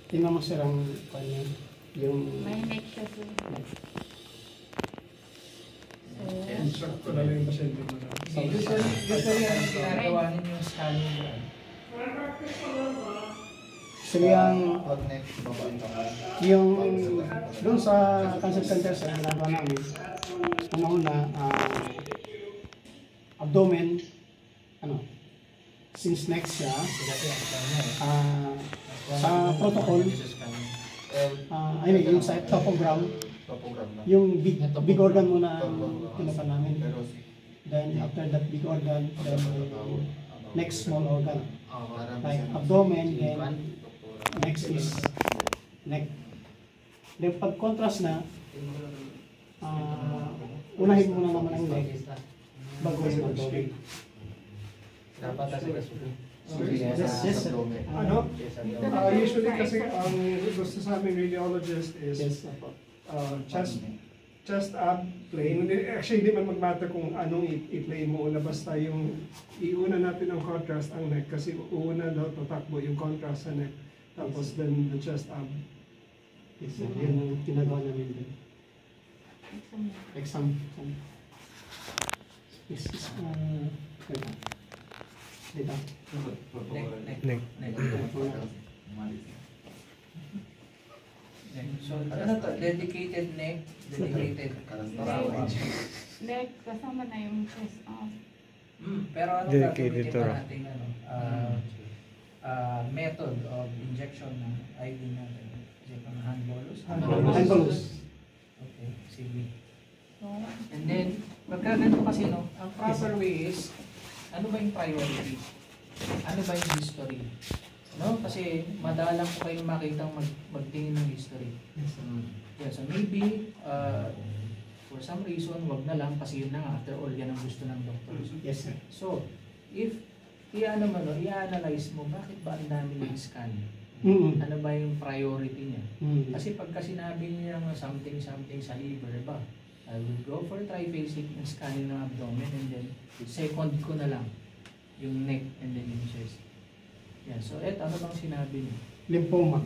Tingnan mo sir ang kanya, yung May neck siya po. Sakto na lang yung pasyente mo na. Usually ang ginagawa ninyo scanning yan. sila yung doon sa cancer center sa ginagawa namin, una-una, abdomen, since next siya, sa protocol, yung sa topogram, yung big organ muna kinuha namin. Then after that big organ, then next small organ, like abdomen, then next is neck. Then pag contrast na, unahin muna naman ang neck bago yung abdomen. Dapat Yes. Usually kasi ang gusto sa aming radiologist is chest up, plane. Actually, hindi man mag-matter kung anong i-play mo una. Basta yung iuna natin ang contrast ang neck kasi una daw tatakbo yung contrast sa neck. Tapos then the chest up. Yes, yan ang ginagawa namin din. Exam. Dito. Neck. So, ano to? Dedicated neck, dedicated thoracic. Neck, kasama na yung chest up. Pero ano gagamitin pa natin method of injection ng IV natin? Is it ang hand bolus? Hand bolus. Okay, sige. And then, pagka ganito kasi no, ang proper way is, ano ba yung priority? Ano ba yung history? No? Kasi madalang ko kayong makitang magtingin ng history. Yeah, so maybe, for some reason, wag na lang kasi yun na nga, after all, yan ang gusto ng doctors. Yes, sir. So, if i-analyze mo, bakit ba ang dami ng scan? Ano ba yung priority niya? Kasi pagka sinabi niya something sa liver ba, I will go for triphasic na scanning ng abdomen and then second ko na lang yung neck and then yung chest. Yeah, so ano bang sinabi niyo? Lymphoma.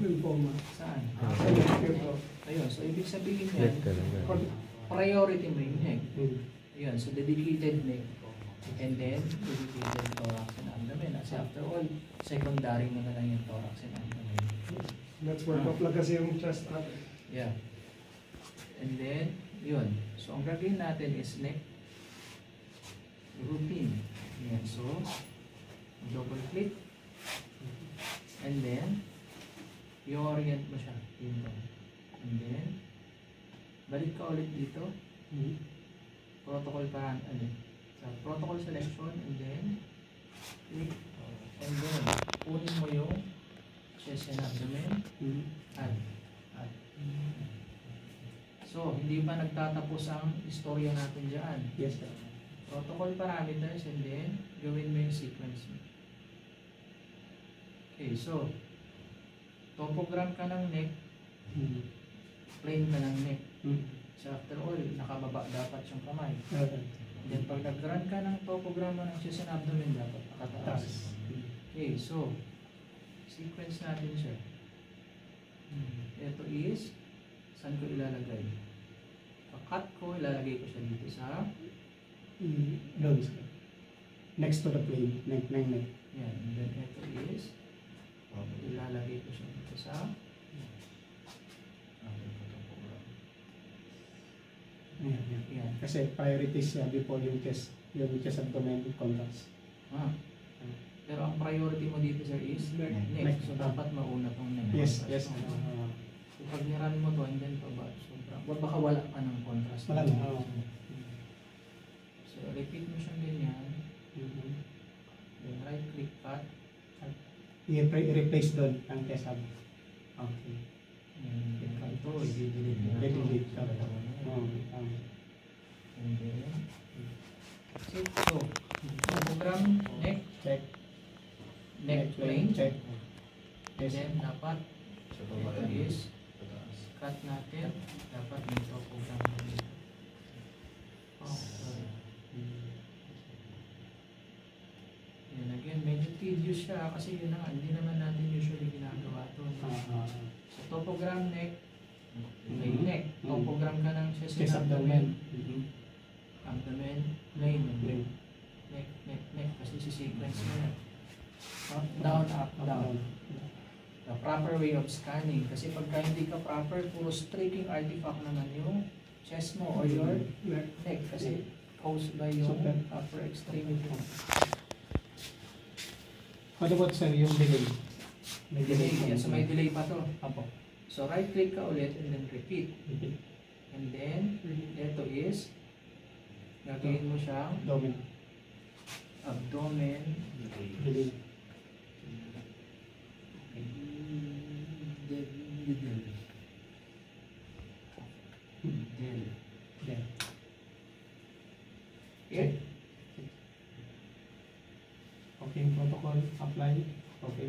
Saan? Ito. Ayun, so ibig sabihin yan, priority mo yung neck. Ayun, so dedicated neck and then dedicated thorax and abdomen. Kasi after all, secondary mo na lang yung thorax and abdomen. That's where kaplag kasi yung chest up. Yeah. And then, yun. So, ang gagawin natin is neck routine. Yan. So, double click. And then, i-orient mo siya. Dito. And then, balik ka ulit dito. Protocol pa, sa protocol selection. And then, click. And then, kunin mo yung chest and abdomen. Add. So, hindi pa nagtatapos ang istorya natin dyan. Yes, sir. Protocol parameters and then gawin mo yung sequence mo. Okay, so topogram ka ng neck, plane ka ng neck. So after all, nakababa dapat yung kamay. And then pag nag-run ka ng topogram ng chest and abdomen, dapat nakataas. Okay, so sequence natin siya. Ito is, saan ko ilalagay? Pag-cut ko, ilalagay ko siya dito sa doon, sir. Next to the plane. Neck. yan. And then ito is, ilalagay ko siya dito sa yan. Kasi priorities siya before yung chest abdomen contrast. Pero ang priority mo dito, sir, is neck. So dapat mauna tong neck. Yes. So pag niran mo to, and then baka wala pa ng contrast. Wala na. So repeat mo siyang ganyan. Then right click cut. I-replace doon ang chest ab. Okay. Ito, i-delete na. Delete. And then, so, program neck. Check. Neck plane. Check. And then, dapat, ito is cut natin, dapat may topogram na dito. Oh, sorry. Yan, again, medyo tedious siya kasi yun na nga, hindi naman natin usually ginagawa ito. So, topogram neck, may neck. Topogram ka ng chest Chest and abdomen. Abdomen, plain. Neck. Kasi si-sequence mo yan. Up, down, up, down. The proper way of scanning. Kasi pagka hindi ka proper, puro streaking artifact naman yung chest mo or your neck. Kasi caused by yung upper extremity. What about sir, yung delay? May delay. Yan, so may delay pa to. Apo. So right click ka ulit and then repeat. And then, ito is, gagawin mo siyang Abdomen. abdomen. Delay. Yan. Okay? Okay, yung protocol, apply. Okay.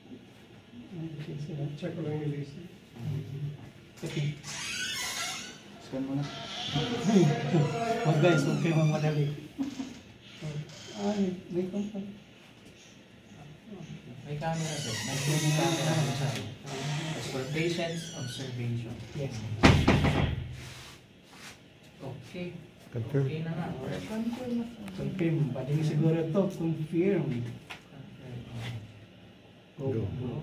Okay, sir. Check ko lang yung list. Okay. Scan mo na. Wag guys, huwag kayo mamadali. May contact. May camera sir. May camera mo sa as for patient's observation. Yes. Okay. Confirm. Okay na nga. Confirm na po. Confirm. Pwede mo siguro ito. Confirm. Go. Go.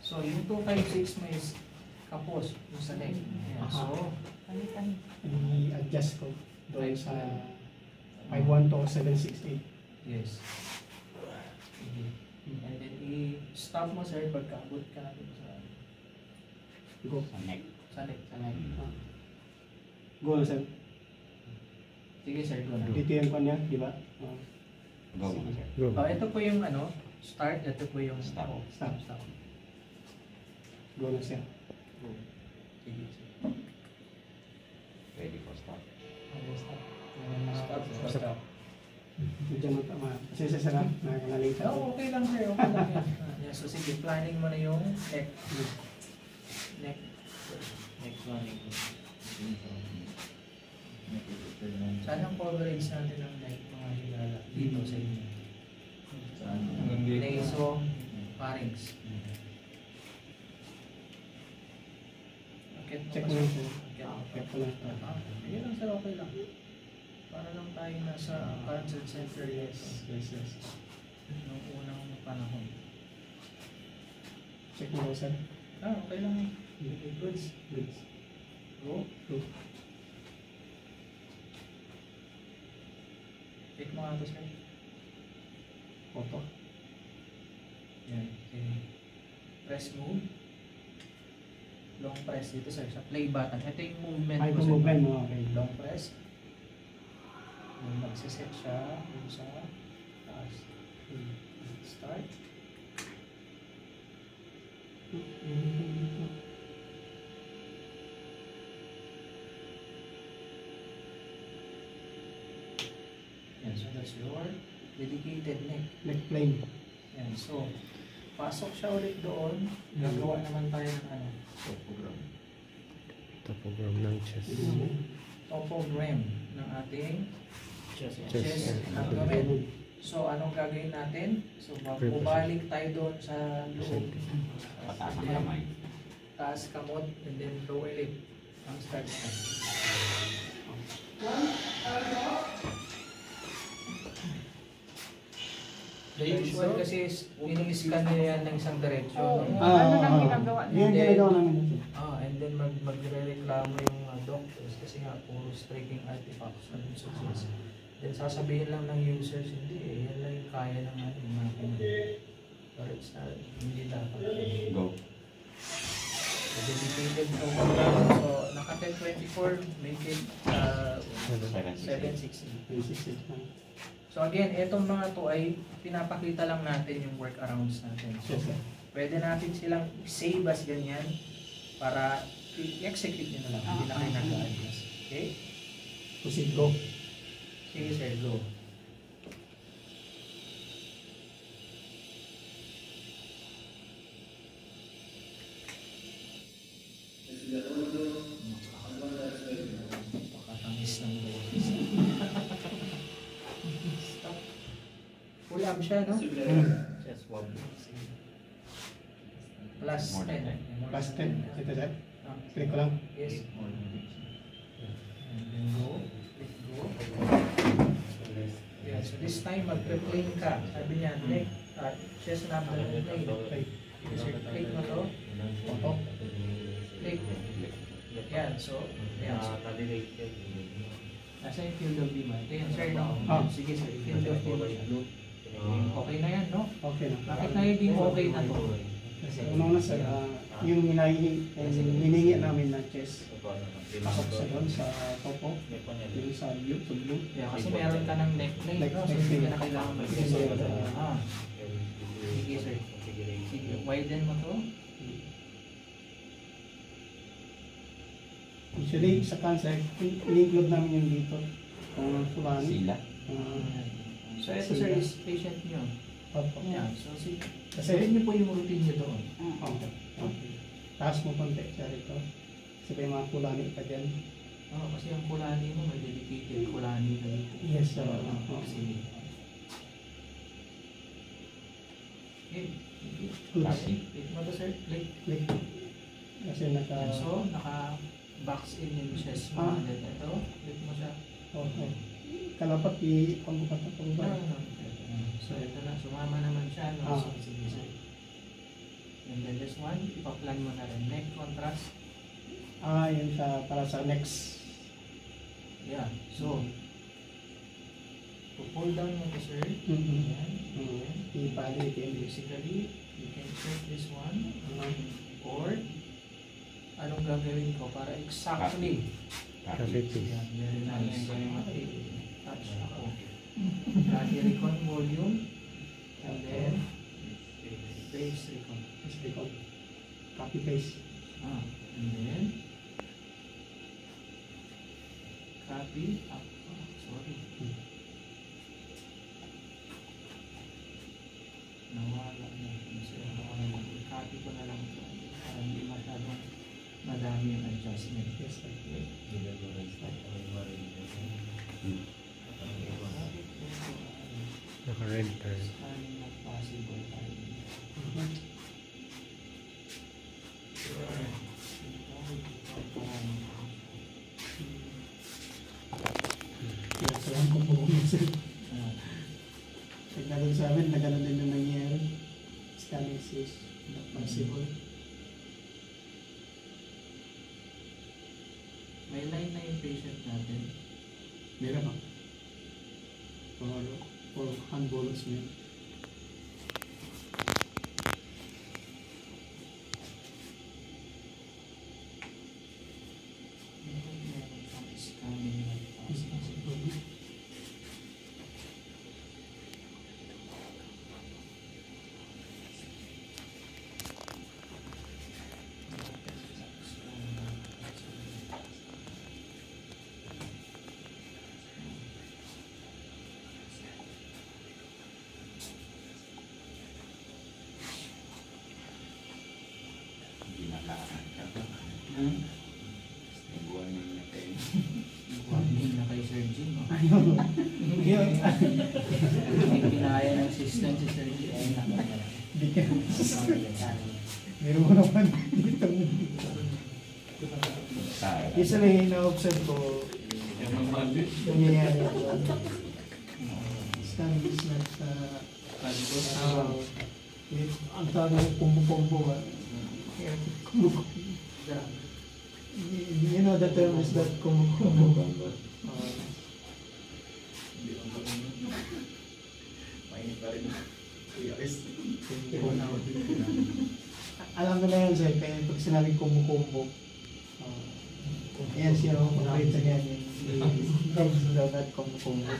So, yung 256 mo is kapos yung sa leg. Ayan. So, Palitan. I-adjust ko doon sa 512 768. yes. Okay. And then, i-stop mo sir pagkaabot ka natin sa Go. Neck. sa leg. Sa leg. Go na sir. Sige sir, go na. Dito yung kanya, di ba? Go. Go. Oh, ito po yung ano, start. Ito po yung Stop. Stop. Go na siya. Sige, sige. Ready for start. Okay, stop. Stop. Medyo matama. Kasi sa sarap, nakakalaling ka. Oh, okay lang sir, okay lang yan. Yeah, so sige, planning mo na yung neck. Neck. Neck planning. Saan ang coverage natin ng neck mga higala? Dito sa inyo. Naso, pharynx. Okay, Check mo lang sir. Okay, Check ko lang. Sige lang sir, okay lang. Para lang tayo nasa consent center yes. Nung unang panahon. Check mo lang sir. Okay lang eh. Goods. Go. Go. Check mo nga ito sir. Auto. Yan. Okay. Press move. Long press dito sir. Sa play button. Ito yung movement Ay, mo, kung sir. movement mo. Okay. Long press. Yung magsiset siya. Yung sa taas. Start. Yan. So that's your dedicated neck. Neck plane. Yan. So, pasok siya ulit doon. Gagawa naman tayo ng ano. Topogram ng chest. Topogram ng ating Chest. chest abdomen. So, anong gagawin natin? So, bumalik tayo doon sa loob. Pataas ang kamay. Taas kamot and then lower lip. Ang start na. The usual kasi ini-scan nila yan ng isang diretsyon. Ano nang ginagawa Yan niya? ginagawa namin dito. And then magre-reklamo yung doctors kasi nga puro streaking artifacts na dun sa chest. Then sasabihin lang ng users, hindi eh, yan lang yung kaya ng ating makina. But it's not, hindi dapat. Go. So, dedicated program. So, naka 1024, make it 760. 368. So again, itong mga to ay pinapakita lang natin yung workarounds natin. So, Yes, sir. pwede natin silang save as ganyan para i-execute nyo na lang. Hindi na kayo nag-adjust. Okay? Proceed, go. Sige sir, go. tab siya, no? Chest wobble. Plus More than 10. Plus 10. Ito sir. Ah, Click ko lang. yes. And then go. Click go. Yeah, so this time magpe-plane ka. Sabi niya, neck, chest and abdomen plane. Okay. So click mo to. Auto. Click. Yan, so, yan. Nasa yung field of view mo. Ito yan, sir, no? Ah. Sige, sir, field of view. Okay na yan, no? Okay na. Bakit nagiging okay na to? Kasi unang sir, yung hiningi namin na chest, pasok sa doon sa topo, yung sa view, to blue. Yeah, kasi meron ka ng neck plane, no? So, hindi na kailangan mag-isip. Sige, sir. Sige, widen mo to. Usually, sa cancer, in-include namin yung dito. Kung fulani. Sila. So, ito, sir, is patient nyo. Opo. Yan, so, sige. Kasi, Sabihin niyo po yung routine nyo doon. okay. Taas mo konti siya rito. Kasi may mga fulani pa dyan. Oo, kasi ang kulani mo, may dedicated kulani na dito. Yes, sir. Sige. Okay. Good. Click mo to, sir. Click. Click. Kasi naka... So, naka-box in yung chest mo. And then ito, click mo siya. Okay. Kalapat i-pambukat na No, pambukat. no, no. So, ito na. Sumama naman siya. No? So, sige, sir. And then this one, ipaplan mo na rin. Neck contrast. Yun siya para sa next. Yeah. So, to pull down mo to, sir. Mm-hmm. Yan. Yan. I-palit yun. Basically, you can check this one. Or, anong gagawin ko para exactly Copy paste. yan, very nice. Touch ako. Copy recon volume. And then, paste recon. Just click on. Copy paste. And then, copy up. Oh, sorry. Nawala na. Kasi copy ko na lang ito. Para hindi masyadong madami yung adjustment. Yes, sir. Naka-red turn. Scanning not possible tayo. Kailangan ko po kung sir. Pag sa amin, na gano'n din yung nangyayari. Scanning is not possible. May line na yung patient natin. Meron ba? For hand bolus mo. Meron kang scanning not possible. Hindi nakakanta. Hmm? Nagbuwan yung natin. Warning na kay Sir Jim. Oh. Ayun. Yun. May pinaya ng system si Sir Jim. Ay, Hindi ka. Meron mo naman dito. Isa lang yung na-observe ko. Nangyayari ako. Scanning is not ang tawag ng kumbo-kumbo. You know the term is that kumbo-kumbo. Alam ko na yan sir, kaya pag sinabing kumbo-kumbo, yan siya ang paborito niya yung that kumbo-kumbo.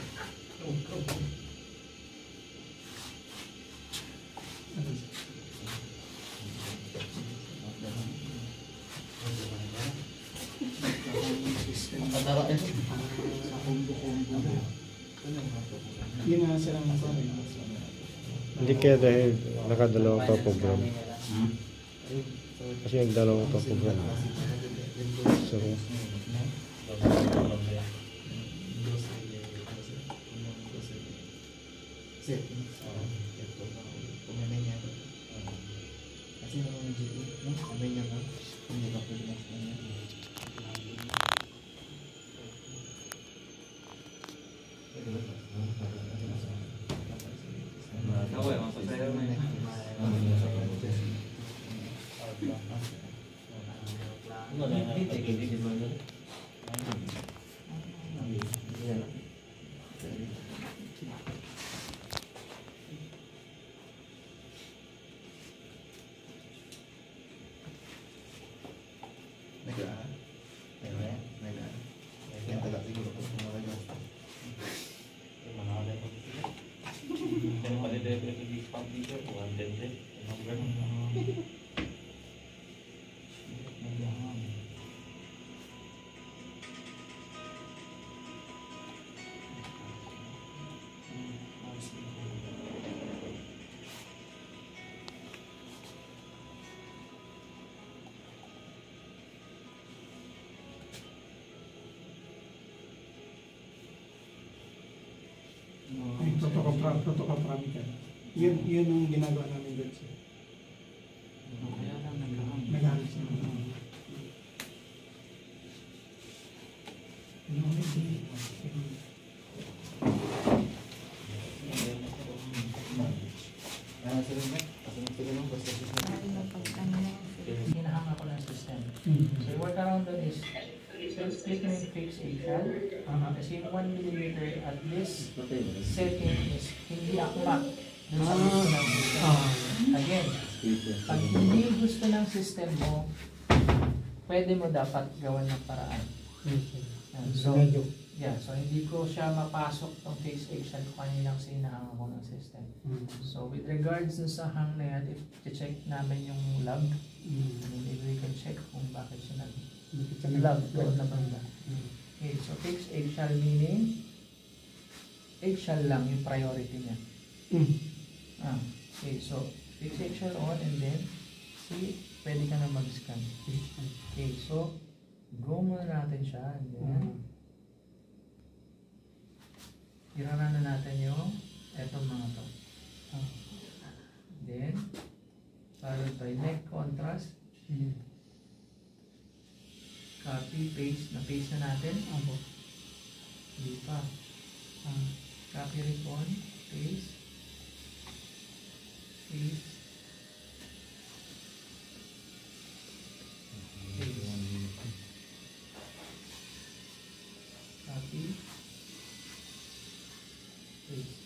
Sa combo-combo. Yun nga sila ang masabi. Hindi kaya dahil nakadalawa pa program. Kasi yung dalawa pa program. So, Sabi niya ba? Hindi ka pwede na sa niya. Protocol parameter. Yun yung ginagawa namin doon sir. Kaya lang Nag-aaral siya. Hinahang ako ng system. So yung workaround doon is click mo yung fix action. Kasi yung 1 mm at this setting is hindi akma dun sa gusto ng system. Again, pag hindi gusto ng system mo, pwede mo dapat gawan ng paraan. So, yeah, so hindi ko siya mapasok ng fix action ko kanina kasi hinahang ako ng system. So with regards dun sa hang na yan, if check namin yung log, maybe we can check kung bakit siya nag-log doon na banda. Okay, so fix eggshell meaning eggshell lang yung priority niya. Okay, so fix eggshell on and then see, pwede ka na mag-scan. Okay, so go muna natin siya and then irana na natin yung etong mga to. Then followed by neck contrast. Copy, paste. Na-paste na natin. Hindi pa. Copy recon, paste. Paste. Copy. Paste.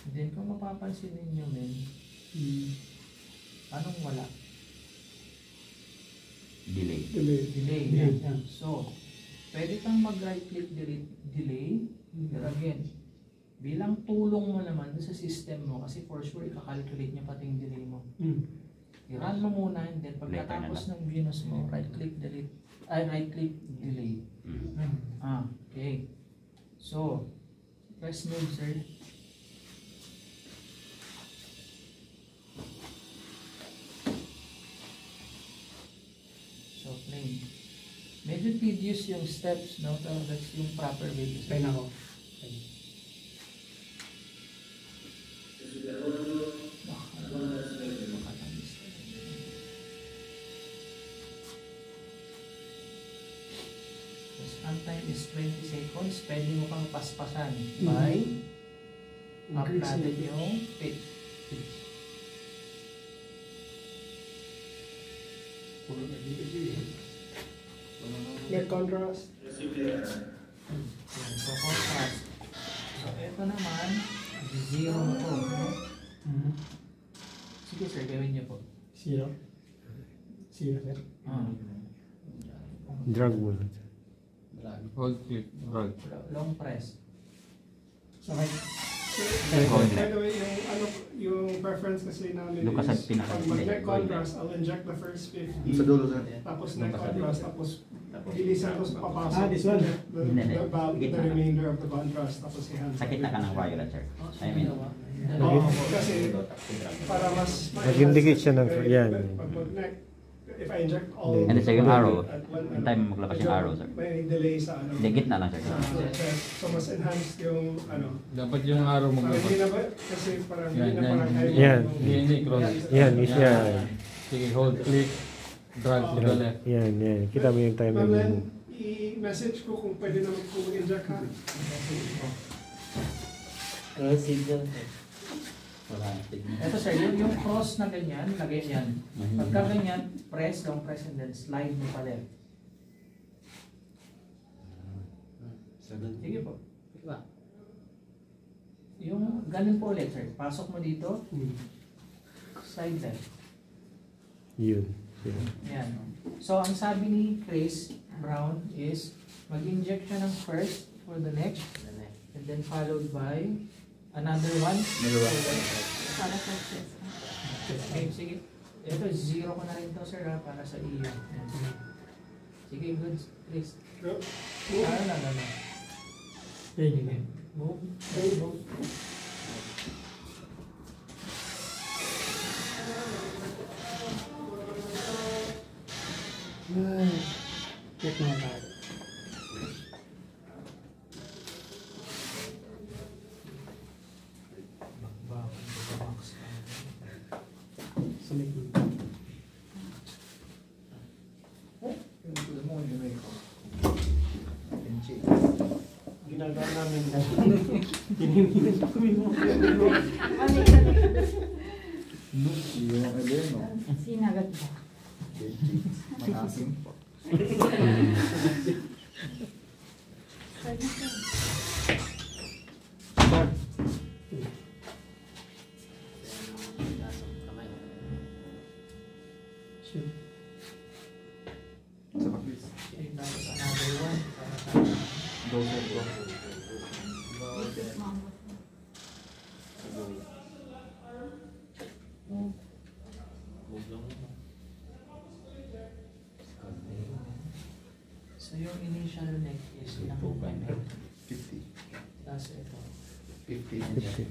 And then kung mapapansin ninyo men, anong wala? Delay. Delay. Yeah. So, pwede kang mag-right click delay. Pero again, bilang tulong mo naman sa system mo, kasi for sure ikakalculate niya pati yung delay mo. I-run mo muna and then pagkatapos ng Venus mo, right click delay. Okay. So, press move sir. So, plain. Medyo tedious yung steps, no? Pero that's yung proper way to Kaya na ako. Time is 20 seconds. Pwede mo kang paspasan by up natin yung pitch. Net contrast. So, contrast. So, ito naman, zero na po. No? Sige sir, gawin niyo po. Zero sir. Drag mo. Hold click, drag. Long press. So, right. By the way, yung preference kasi namin Doon ka sa is pag mag-neck contrast, I'll inject the first 50. Sa dulo sir. Tapos neck contrast, tapos bilisan, tapos papasok. This one. The remainder of the contrast, tapos i-hand. Sakit na ka ng violet, sir. I mean, Kasi para mas Mag-indicate siya ng yan. Pag mag-neck, if I inject all... Hindi, sir, yung arrow. at one, Hintay mo maglabas yung arrow, sir. May delay sa ano. Hindi, gitna lang, sir. Sa chest. So mas enhanced yung ano. Dapat yung araw Parang hindi maglabas. na ba? Kasi parang Yan, hindi na yan. parang kayo. Yan. Hindi, cross. Yan, yan. Sige, hold, click, drag to the left. Yan, yan. Kita mo yung time Ma'am, na Len, i-message ko kung pwede naman po mag-inject ha. Wala. Ito sir, yung cross na ganyan, lagay yan. Pagka ganyan, press, long press, and then slide mo pa left. Sige po. Yung ganun po ulit sir, pasok mo dito, slide left. Yun. Yan. So, ang sabi ni Chris Brown is mag-inject siya ng first for the neck and then followed by another one. Para sa chest. Okay, sige. Ito, zero ko na rin to sir ha, para sa iyo. Yan. Sige, good. Chris. Go. Ano na, ano. Sige. Move. Move. Check mo tayo. Sumik mo. Ginagawa namin dahil hinihingi kami mo. Sinagat ba? Shoot. Okay, tapos another one. Para sa So yung initial neck is ilang mm? 50. Tapos ito. 50.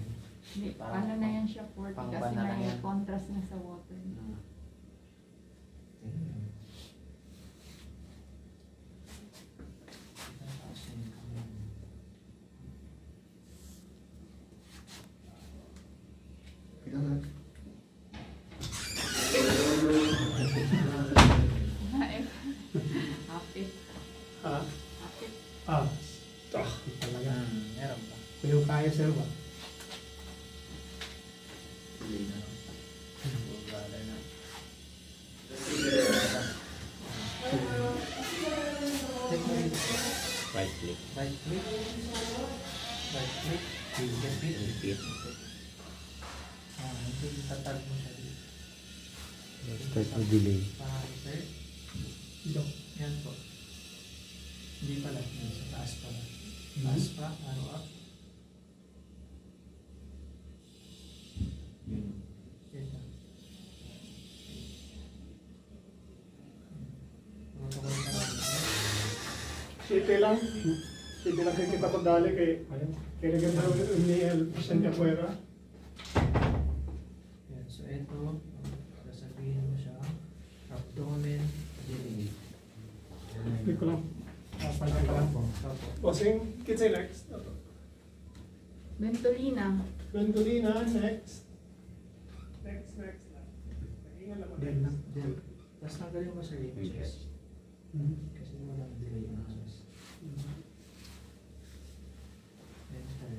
Hindi, ano na yan siya 40 kasi may contrast na sa water. Hapit. Ah, Hapit. talaga. Meron pa. Pero kaya sir ba? Right click. Right click. Right click. Repeat. Hindi tatag mo siya dito. Start to delay. Sir. Ito. Yan po. Hindi pala. Sa taas pala. Taas pa. Ano up. Ito. Protocol pa lang. Siete lang. Siete lang kayo kita ko dali kay naganda ni El Vicente Afuera. Yan. So ito. Sasabihin mo siya. Abdomen. Delay. Click ko lang. Papalag ka lang po. Bossing, kitsa next. Ventolina. Ventolina, next. Next lang. Pahinga lang. Then na. Then, tapos tanggalin mo sa yung chest. Kasi walang delay yung chest. Enter.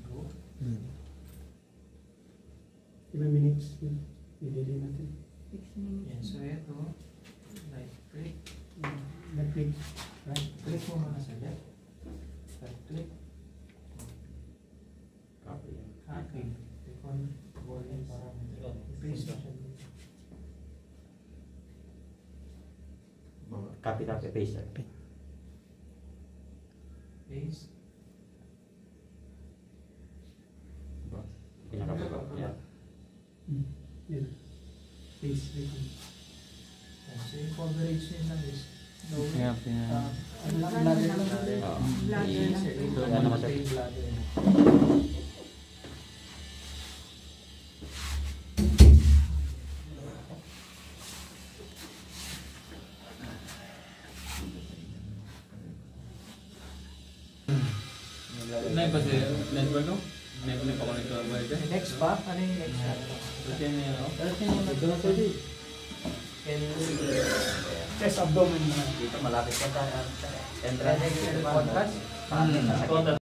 Go. Ilang minutes yun? I-delay natin. 6 minutes. Yan. So ito. Right click. Left click. Right. Click mo muna sa left. Right click. Copy. Click on volume para paste mo siya dito. Copy, paste, sir. Paste. Pinaka-baba. Yeah. Yan. Please, wait. Yan. So yung coverage nyo lang is lower. Yeah, yeah. Bladder lang. Bladder lang. Ito Yan naman, sir. yung bladder. Ano yung kasi network no? Network pa connect ba ito? Next pa? Ano yung next na? Kasi ano yun, no? Chest abdomen na. Dito malapit ka sa entrance. Next contrast? Contrast.